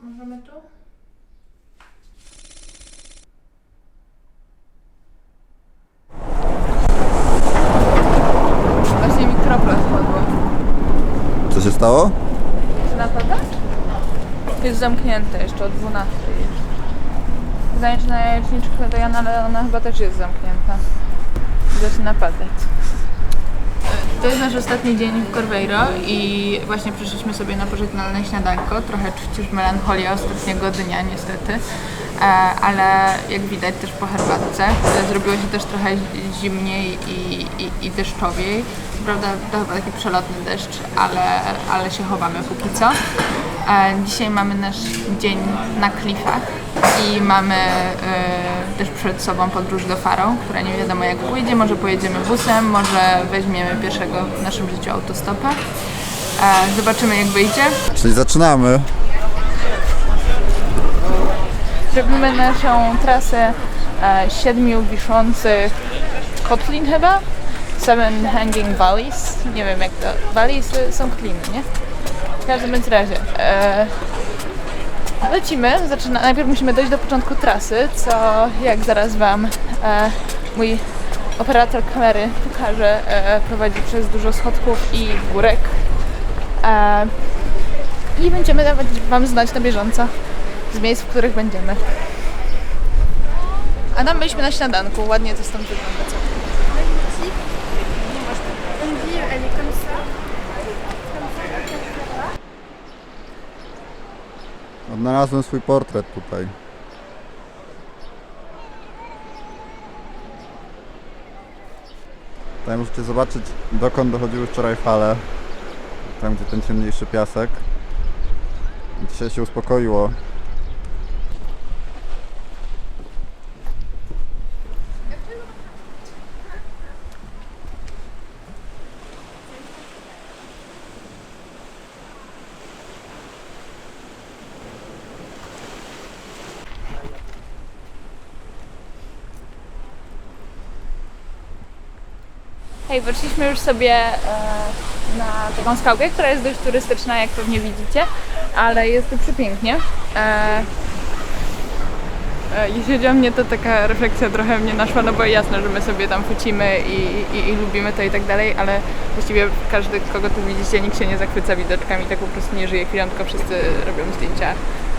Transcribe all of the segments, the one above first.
Możemy tu? Właśnie mi kropla spadła. Co się stało? Czy napada? Jest zamknięte jeszcze o 12. Zajęcie na jajeczniczkę do Jana, ale ona chyba też jest zamknięta. Zaczyna padać. To jest nasz ostatni dzień w Corbeiro i właśnie przyszliśmy sobie na pożegnalne śniadanko. Trochę czuć już melancholię ostatniego dnia niestety, ale jak widać też po herbatce zrobiło się też trochę zimniej i deszczowiej. Prawda, to chyba taki przelotny deszcz, ale się chowamy póki co. Dzisiaj mamy nasz dzień na klifach i mamy też przed sobą podróż do Faro, która nie wiadomo jak pójdzie. Może pojedziemy busem, może weźmiemy pierwszego w naszym życiu autostopa. Zobaczymy jak wyjdzie. Czyli zaczynamy. Zrobimy naszą trasę 7 wiszących kotlin chyba? 7 hanging valleys. Nie wiem jak to. Valleys są kotliny, nie? W każdym razie. Lecimy. Najpierw musimy dojść do początku trasy, co jak zaraz Wam mój operator kamery pokaże, prowadzi przez dużo schodków i górek. I będziemy dawać Wam znać na bieżąco z miejsc, w których będziemy. A tam byliśmy na śniadanku, ładnie to stąd wygląda. Co? Elle est comme ça. Odnalazłem swój portret tutaj. Tutaj możecie zobaczyć, dokąd dochodziły wczoraj fale. Tam, gdzie ten ciemniejszy piasek. Dzisiaj się uspokoiło. Hej, weszliśmy już sobie na taką skałkę, która jest dość turystyczna, jak pewnie widzicie, ale jest tu przepięknie. Jeśli chodzi o mnie, to taka refleksja trochę mnie naszła, no bo jasne, że my sobie tam fucimy i lubimy to i tak dalej, ale właściwie każdy, kogo tu widzicie, nikt się nie zachwyca widoczkami, tak po prostu nie żyje chwilą, tylko wszyscy robią zdjęcia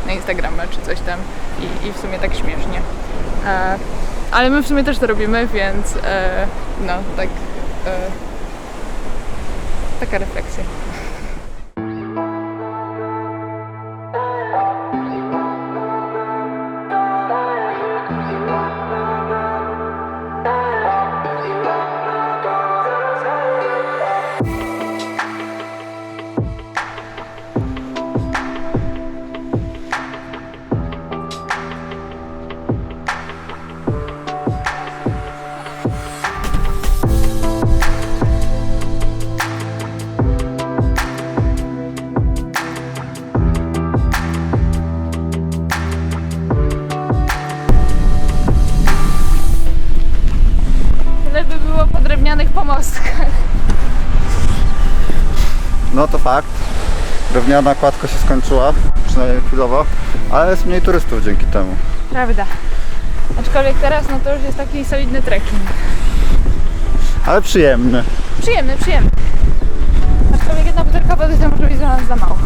na Instagrama czy coś tam i w sumie tak śmiesznie. Ale my w sumie też to robimy, więc no tak. Taka refleksja. By było po drewnianych pomostkach. No to fakt. Drewniana kładka się skończyła, przynajmniej chwilowo, ale jest mniej turystów dzięki temu. Prawda. Aczkolwiek teraz no to już jest taki solidny trekking. Ale przyjemny. Przyjemny, przyjemny. Aczkolwiek jedna butelka wody to może być dla nas za mało.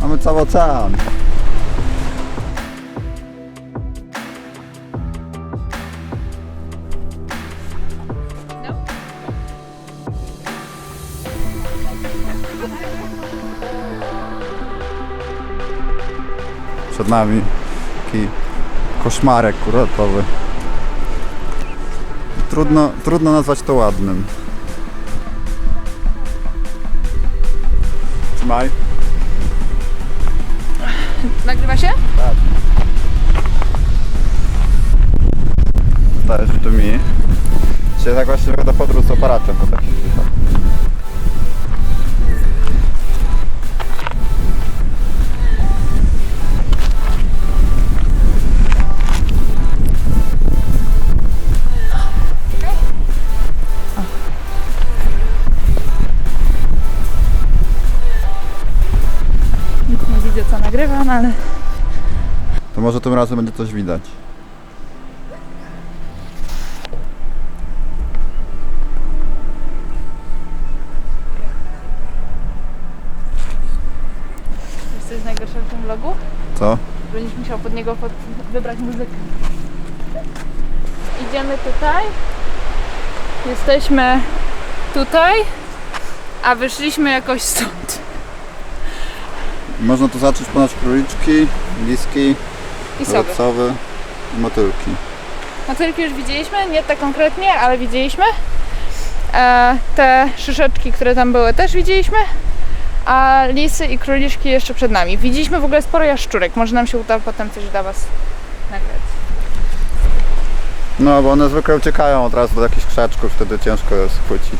Mamy cały ocean. No. Przed nami taki koszmarek kurortowy. Trudno nazwać to ładnym. Trzymaj. Nagrywa się? Tak. Dajesz to mi. Dzisiaj tak właśnie wygląda podróż z aparatem po takich chwilach. Nic nie widzę. video, co nagrywam, ale To może tym razem będzie coś widać. wiesz co jest najgorsze w tym vlogu? Co? Będziesz musiał pod niego wybrać muzykę. Idziemy tutaj. Jesteśmy tutaj, a wyszliśmy jakoś stąd. Można tu zacząć ponad króliczki, liski, I sobie. sowy i motylki. Motylki już widzieliśmy, nie tak konkretnie, ale widzieliśmy. Te szyszeczki, które tam były, też widzieliśmy. A lisy i króliczki jeszcze przed nami. Widzieliśmy w ogóle sporo jaszczurek. Może nam się uda potem coś dla Was nagrać. No, bo one zwykle uciekają od razu do jakichś krzaczków, wtedy ciężko je schwycić.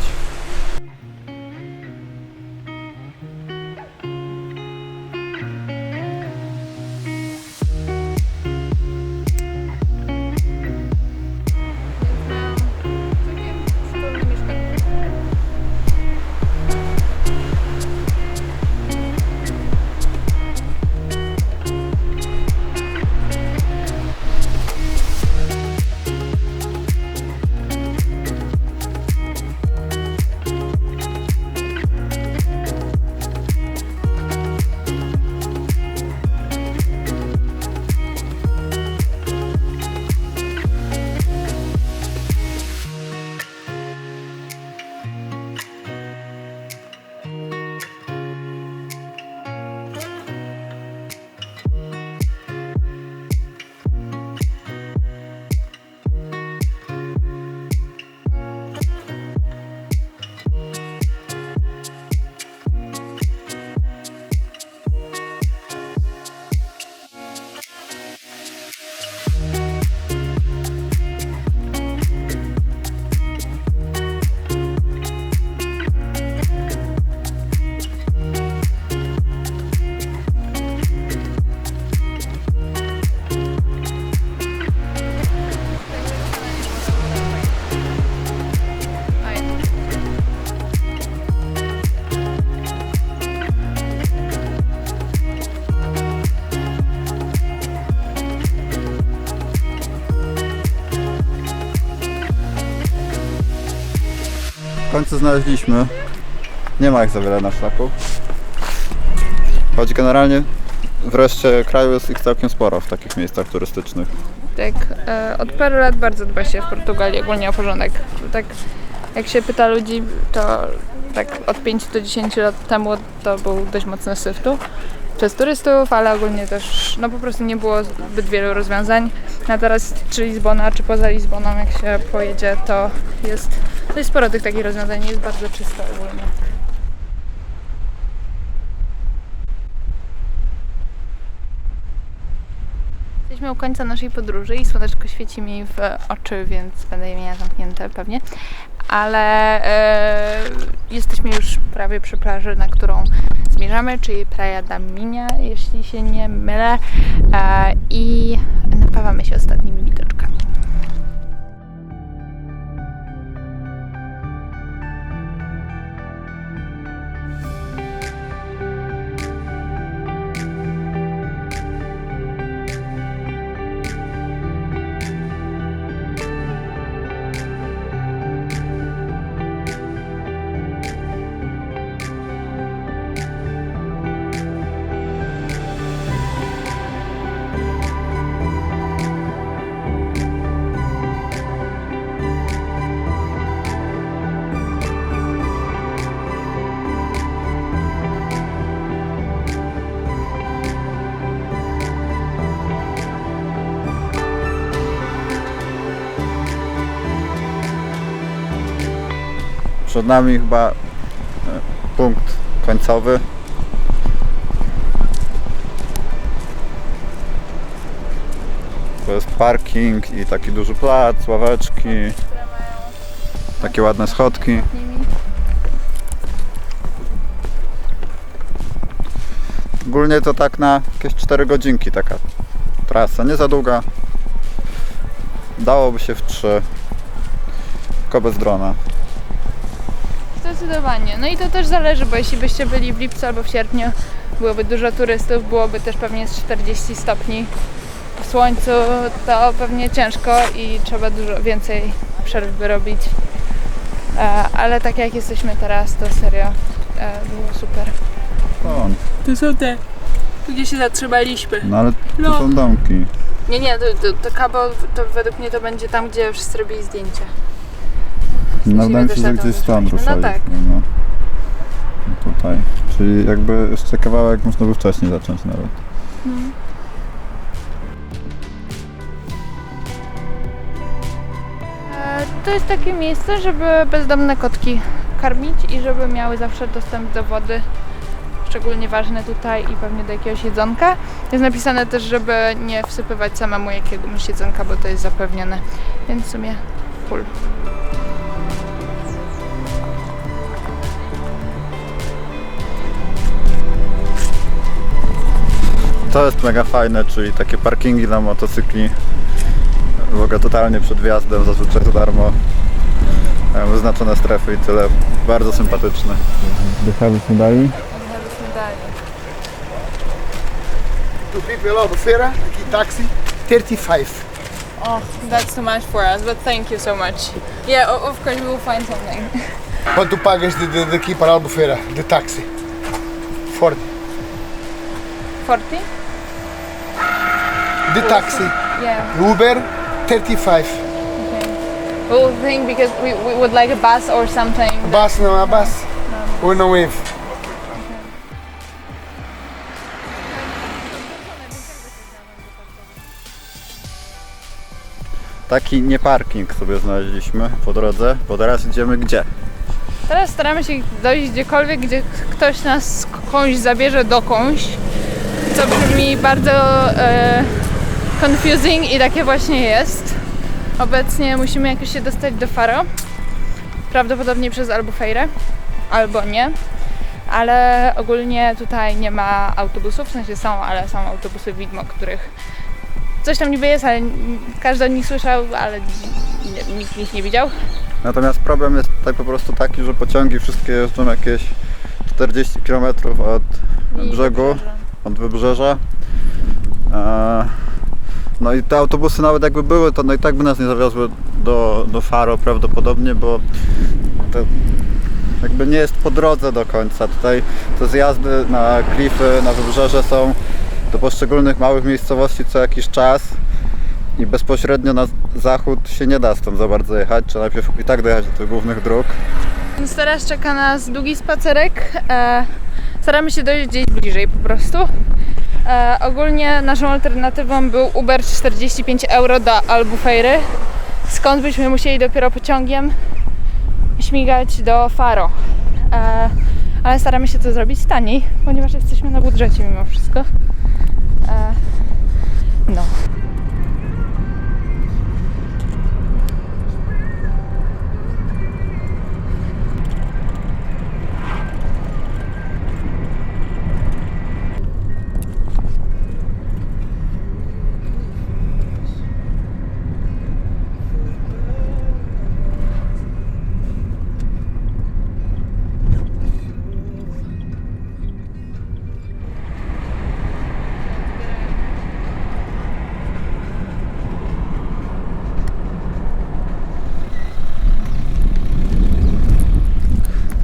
W końcu znaleźliśmy. Nie ma ich za wiele na szlaku. Choć generalnie wreszcie kraju jest ich całkiem sporo w takich miejscach turystycznych. Tak, od paru lat bardzo dba się w Portugalii ogólnie o porządek. Tak, jak się pyta ludzi, to tak od 5 do 10 lat temu to był dość mocny syf tu przez turystów, ale ogólnie też no po prostu nie było zbyt wielu rozwiązań. A teraz czy Lizbona, czy poza Lizboną, jak się pojedzie, to jest dość sporo tych takich rozwiązań, jest bardzo czysto ogólnie. Jesteśmy u końca naszej podróży i słoneczko świeci mi w oczy, więc będę je miała zamknięte pewnie. Ale jesteśmy już prawie przy plaży, na którą zmierzamy, czyli Praia da Minha, jeśli się nie mylę. I napawamy się ostatnimi widoczkami. Przed nami chyba punkt końcowy. To jest parking i taki duży plac, ławeczki, takie ładne schodki. Ogólnie to tak na jakieś 4 godzinki taka trasa, nie za długa. Dałoby się w 3, tylko bez drona. Zdecydowanie. No i to też zależy, bo jeśli byście byli w lipcu albo w sierpniu, byłoby dużo turystów, byłoby też pewnie z 40 stopni. W słońcu to pewnie ciężko i trzeba dużo więcej przerw wyrobić. Ale tak jak jesteśmy teraz, to serio było super. O, Tu są te, tu gdzie się zatrzymaliśmy. no ale tu No. są domki. Nie, to Cabo, to według mnie to będzie tam, gdzie wszyscy robili zdjęcia. No Musimy wydaje mi się, też że na to gdzieś tam zatrzymaliśmy. No ruszaliśmy. tak. No. No tutaj. Czyli jakby jeszcze kawałek można by wcześniej zacząć nawet. To jest takie miejsce, żeby bezdomne kotki karmić i żeby miały zawsze dostęp do wody. Szczególnie ważne tutaj i pewnie do jakiegoś jedzonka. Jest napisane też, żeby nie wsypywać samemu jakiegoś jedzonka, bo to jest zapewnione. Więc w sumie full. To jest mega fajne, czyli takie parkingi dla motocykli. W ogóle totalnie przed wjazdem, zazwyczaj za darmo. Wyznaczone strefy i tyle. Bardzo sympatyczne. Wyjechaliśmy dalej. Two people Albufeira, aqui táxi, 35. Oh, that's too much for us, but thank you so much. Yeah, of course we will find something. Quanto tu pagas daqui para Albufeira, de táxi? 40. 40? De táxi. Yeah. Uber, 35. We will think because we would like a bus or something. Bus não há bus. Ou não é? Taki nie parking sobie znaleźliśmy po drodze, bo teraz idziemy gdzie? Teraz staramy się dojść gdziekolwiek, gdzie ktoś nas skądś zabierze dokądś, co brzmi bardzo confusing i takie właśnie jest. Obecnie musimy jakoś się dostać do Faro, prawdopodobnie przez Albufeirę, albo nie, ale ogólnie tutaj nie ma autobusów, w sensie są, ale są autobusy widmo, których coś tam niby jest, ale każdy o nich słyszał, ale nikt ich nie widział. Natomiast problem jest tutaj po prostu taki, że pociągi wszystkie jeżdżą jakieś 40 km od brzegu, od wybrzeża. No i te autobusy nawet jakby były, to no i tak by nas nie zawiozły do Faro prawdopodobnie, bo to jakby nie jest po drodze do końca. Tutaj te zjazdy na klify, na wybrzeże są do poszczególnych małych miejscowości co jakiś czas i bezpośrednio na zachód się nie da stąd za bardzo jechać, trzeba najpierw i tak dojechać do tych głównych dróg. Więc teraz czeka nas długi spacerek. Staramy się dojść gdzieś bliżej po prostu. Ogólnie naszą alternatywą był Uber 45 euro do Albufeiry, skąd byśmy musieli dopiero pociągiem śmigać do Faro. Ale staramy się to zrobić taniej, ponieważ jesteśmy na budżecie mimo wszystko. No.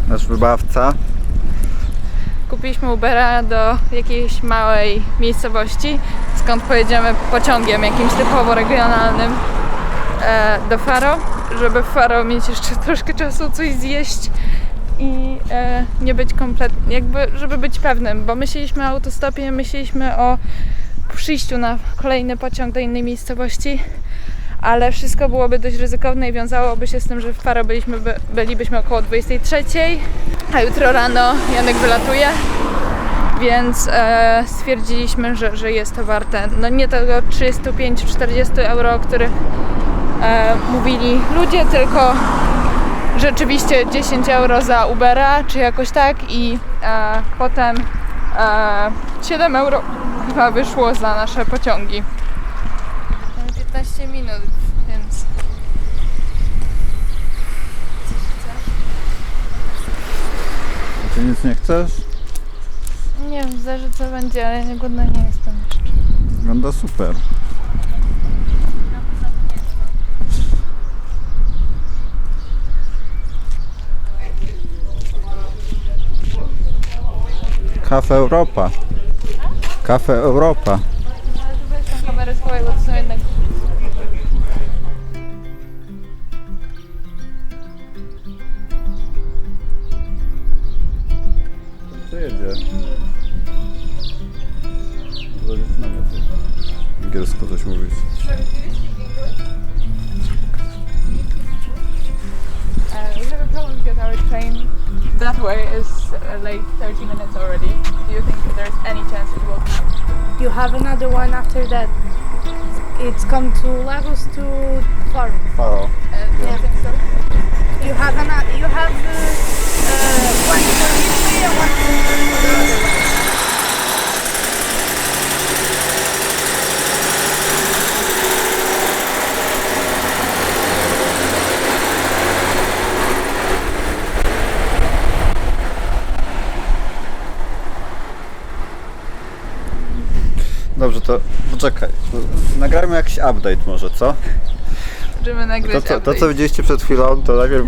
Nasz wybawca. Kupiliśmy Ubera do jakiejś małej miejscowości, skąd pojedziemy pociągiem jakimś typowo regionalnym do Faro, żeby w Faro mieć jeszcze troszkę czasu coś zjeść i nie być kompletnie, jakby żeby być pewnym, bo myśleliśmy o autostopie, myśleliśmy o przyjściu na kolejny pociąg do innej miejscowości, ale wszystko byłoby dość ryzykowne i wiązałoby się z tym, że w Faro bylibyśmy około 23, a jutro rano Janek wylatuje, więc stwierdziliśmy, że jest to warte, no nie tego 35-40 euro, o których mówili ludzie, tylko rzeczywiście 10 euro za Ubera, czy jakoś tak i potem 7 euro chyba wyszło za nasze pociągi. 15 minut, więc... Ty nic nie chcesz? Nie wiem, zależy co będzie, ale nie głodna nie jestem jeszcze. Wygląda super. Cafe Europa. Cafe Europa. Ale tu weź tą kamerę swoją, bo to są jednak... Co jedzie? Angielsko coś mówić. We have a problem because our train that way is late 30 minutes already. Do you think there's any chance it will come? You have another one after that. It's come to Lagos to Faro. Faro. Do you think so? You have one for Italy and one for the other one. Dobrze, to poczekaj. Nagrajmy jakiś update może, co? Możemy nagrać To co widzieliście przed chwilą, to najpierw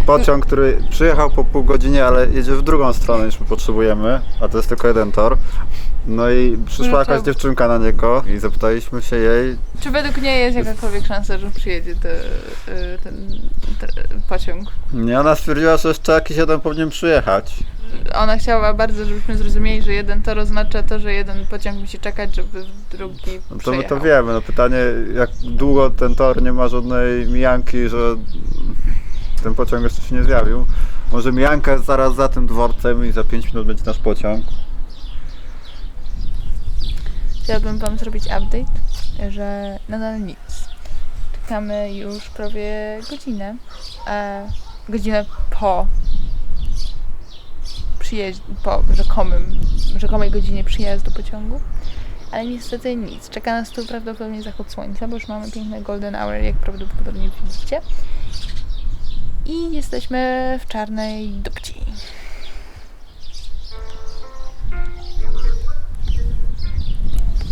pociąg, który przyjechał po pół godziny, ale jedzie w drugą stronę niż my potrzebujemy, a to jest tylko jeden tor. No i przyszła jakaś dziewczynka na niego i zapytaliśmy się jej... Czy według niej jest jakakolwiek szansa, że przyjedzie ten pociąg? Nie, ona stwierdziła, że jeszcze jakiś jeden powinien przyjechać. Ona chciała bardzo, żebyśmy zrozumieli, że jeden tor oznacza to, że jeden pociąg musi czekać, żeby drugi No to my przyjechał. to wiemy, no pytanie jak długo ten tor nie ma żadnej mijanki, że ten pociąg jeszcze się nie zjawił. Może mijanka jest zaraz za tym dworcem i za 5 minut będzie nasz pociąg. Chciałabym wam zrobić update, że nadal nic. Czekamy już prawie godzinę. Godzinę po rzekomej godzinie przyjazdu pociągu. Ale niestety nic. Czeka nas tu prawdopodobnie zachód słońca, bo już mamy piękny golden hour, jak prawdopodobnie widzicie. I jesteśmy w czarnej dupci.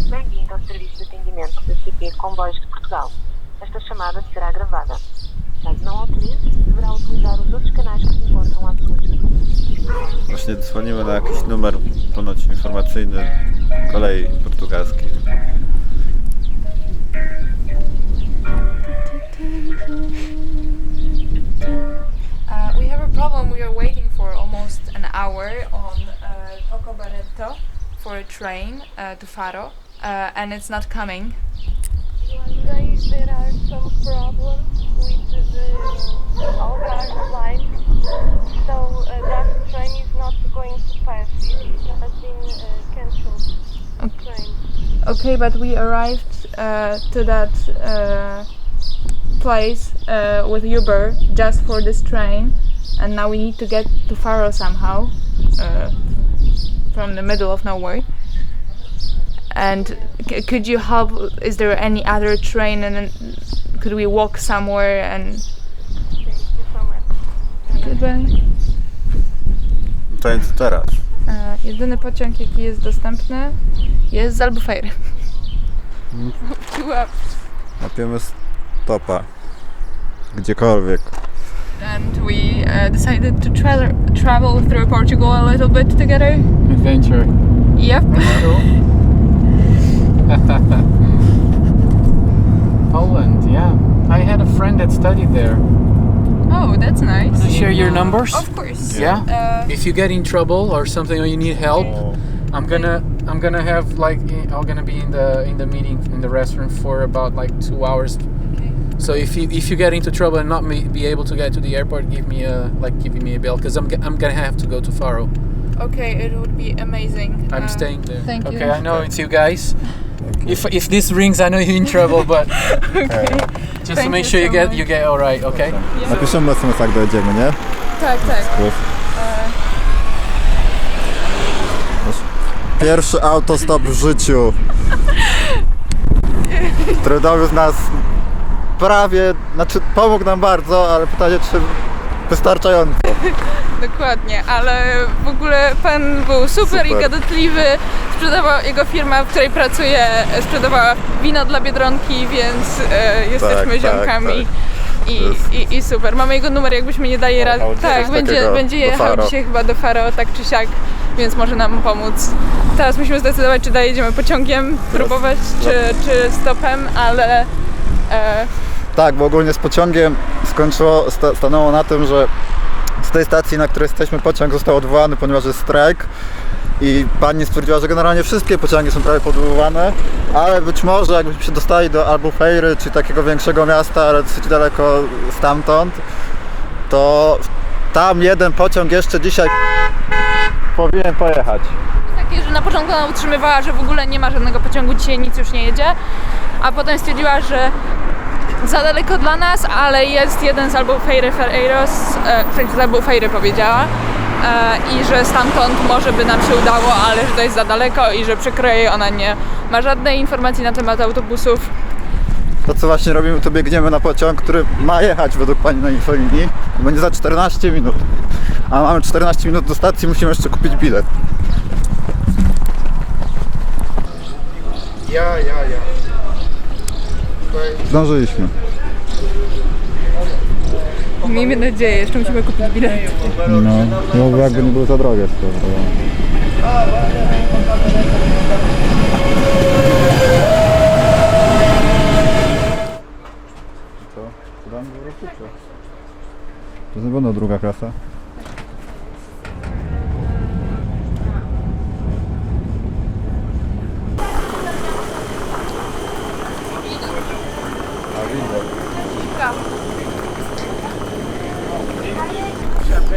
Bem-vindo ao serviço de atendimento da CP Comboios de Portugal. Esta chamada será gravada. Caso não autorize, deverá utilizar os outros canais que se encontram à sua disposição. Właśnie dzwonimy na jakiś numer ponoć informacyjny kolei portugalskiej. We have a problem. We are waiting for almost an hour on Toco Barreto for a train to Faro, and it's not coming. Days there are some problems with the Algarve line, so that train is not going to pass. It has been cancelled. Train. Okay, but we arrived to that place with Uber just for this train, and now we need to get to Faro somehow from the middle of nowhere. And could you help? Is there any other train, and then could we walk somewhere and? Thank you so much. Goodbye. To jest teraz. Jedyny pociąg, jaki jest dostępny, jest z Albufeiry. Łapiemy stopa. Gdziekolwiek. And we decided to travel through Portugal a little bit together. Adventure. Yep. Poland, yeah. I had a friend that studied there. Oh, that's nice. Can I share your numbers? Of course. Yeah. If you get in trouble or something or you need help, I'm gonna have like I'm gonna be in the meeting in the restaurant for about like 2 hours. Okay. So if you get into trouble and not be able to get to the airport, give me a bell because I'm gonna have to go to Faro. Okay, it would be amazing. I'm staying there. Thank you. Okay, I know it's you guys. If this rings, I know you're in trouble, but just to Thank make you sure so you get all right. Okay. Napiszemy SMS, jak dojedziemy, nie? Tak, tak. Pierwszy autostop w życiu, który dowiózł nas prawie, znaczy pomógł nam bardzo, ale pytanie czy wystarczająco. Dokładnie, ale w ogóle pan był super i Super. gadatliwy. Sprzedawał, jego firma, w której pracuję, sprzedawała wino dla Biedronki, więc jesteśmy tak, ziomkami. tak. I super. Mamy jego numer, jakbyśmy nie dali rady. Jechał Tak, coś będzie takiego do jechał Faro. dzisiaj chyba do Faro, tak czy siak, więc może nam pomóc. Teraz musimy zdecydować, czy dalej jedziemy pociągiem, próbować, czy stopem, ale Tak, bo ogólnie z pociągiem stanęło na tym, że z tej stacji, na której jesteśmy, pociąg został odwołany, ponieważ jest strajk. I pani stwierdziła, że generalnie wszystkie pociągi są prawie podwoływane, ale być może jakbyśmy się dostali do Albufeiry, czy takiego większego miasta, ale dosyć daleko stamtąd, to tam jeden pociąg jeszcze dzisiaj powinien pojechać. takie, że na początku ona utrzymywała, że w ogóle nie ma żadnego pociągu, dzisiaj nic już nie jedzie, a potem stwierdziła, że za daleko dla nas, ale jest jeden z Albufeiry Ferreiros, w sensie z Albufeiry powiedziała, i że stamtąd może by nam się udało, ale że to jest za daleko i że przykro jej, ona nie ma żadnej informacji na temat autobusów. To co właśnie robimy, to biegniemy na pociąg, który ma jechać według pani na infolinii. Będzie za 14 minut. A mamy 14 minut do stacji, musimy jeszcze kupić bilet. Ja. Zdążyliśmy. Miejmy nadzieję, jeszcze musimy kupić bilet. No jakby nie było za drogie. Co? To jest na pewno druga klasa.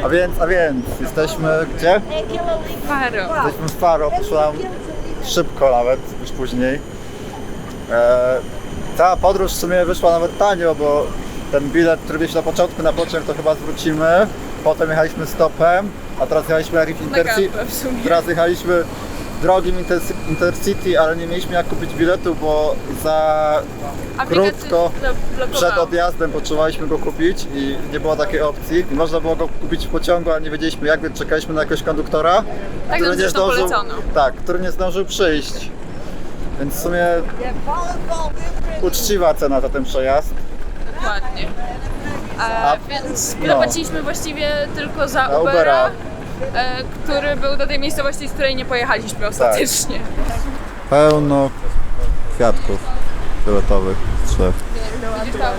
A więc, jesteśmy gdzie? Faro. Jesteśmy w Faro, poszło nam szybko nawet, już później. Cała podróż w sumie wyszła nawet tanio, bo ten bilet, który mieliśmy na początku na pociąg, to chyba zwrócimy. Potem jechaliśmy stopem, a teraz jechaliśmy jakimś Intercity. w sumie. Teraz jechaliśmy drogim Intercity, ale nie mieliśmy jak kupić biletu, bo za krótko przed odjazdem potrzebowaliśmy go kupić i nie było takiej opcji. I można było go kupić w pociągu, a nie wiedzieliśmy jak, więc czekaliśmy na jakiegoś konduktora, Tak nam zresztą polecono. tak, który nie zdążył przyjść. Więc w sumie uczciwa cena za ten przejazd. Dokładnie. Więc no. zapłaciliśmy właściwie tylko za Na Ubera, Ubera. który był do tej miejscowości, z której nie pojechaliśmy ostatecznie. Pełno kwiatków fioletowych, drzew. Widzisz tam?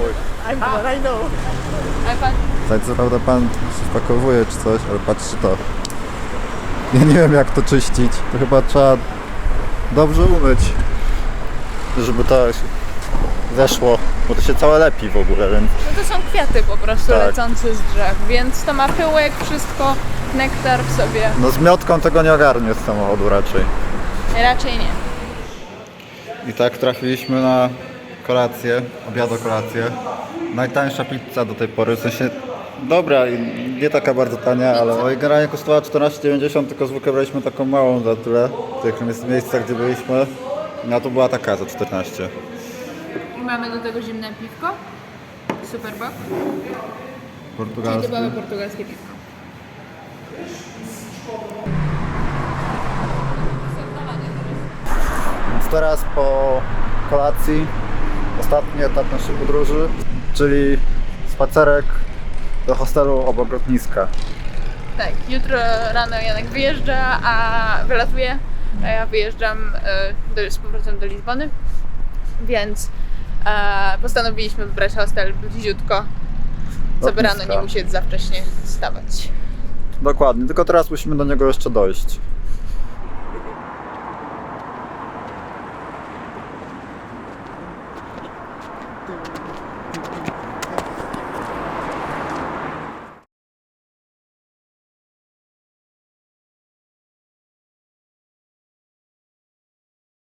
Ale pan Tak, co prawda pan się wpakowuje czy coś, ale patrzy to. Ja nie wiem jak to czyścić. To chyba trzeba dobrze umyć, żeby to zeszło, bo to się całe lepi w ogóle, więc no to są kwiaty po prostu Tak. lecące z drzew, więc to ma pyłek, wszystko, nektar w sobie. no z miotką tego nie ogarnie z samochodu raczej. Raczej nie. I tak trafiliśmy na kolację, kolację. Najtańsza pizza do tej pory, w sensie dobra i nie taka bardzo tania, ale generalnie kosztowała 14,90, tylko zwykle braliśmy taką małą za tyle, w tych miejscach gdzie byliśmy. No to była taka za 14. I mamy do tego zimne piwko, Superbock, czyli Portugalski. typowe portugalskie piwko. Więc teraz po kolacji ostatni etap naszej podróży, czyli spacerek do hostelu obok lotniska. Tak, jutro rano Janek wyjeżdża, wylatuje, a ja wyjeżdżam z powrotem do Lizbony, więc postanowiliśmy wybrać hostel bliziutko, co by rano Lotniska. nie musieć za wcześnie wstawać. Dokładnie, tylko teraz musimy do niego jeszcze dojść.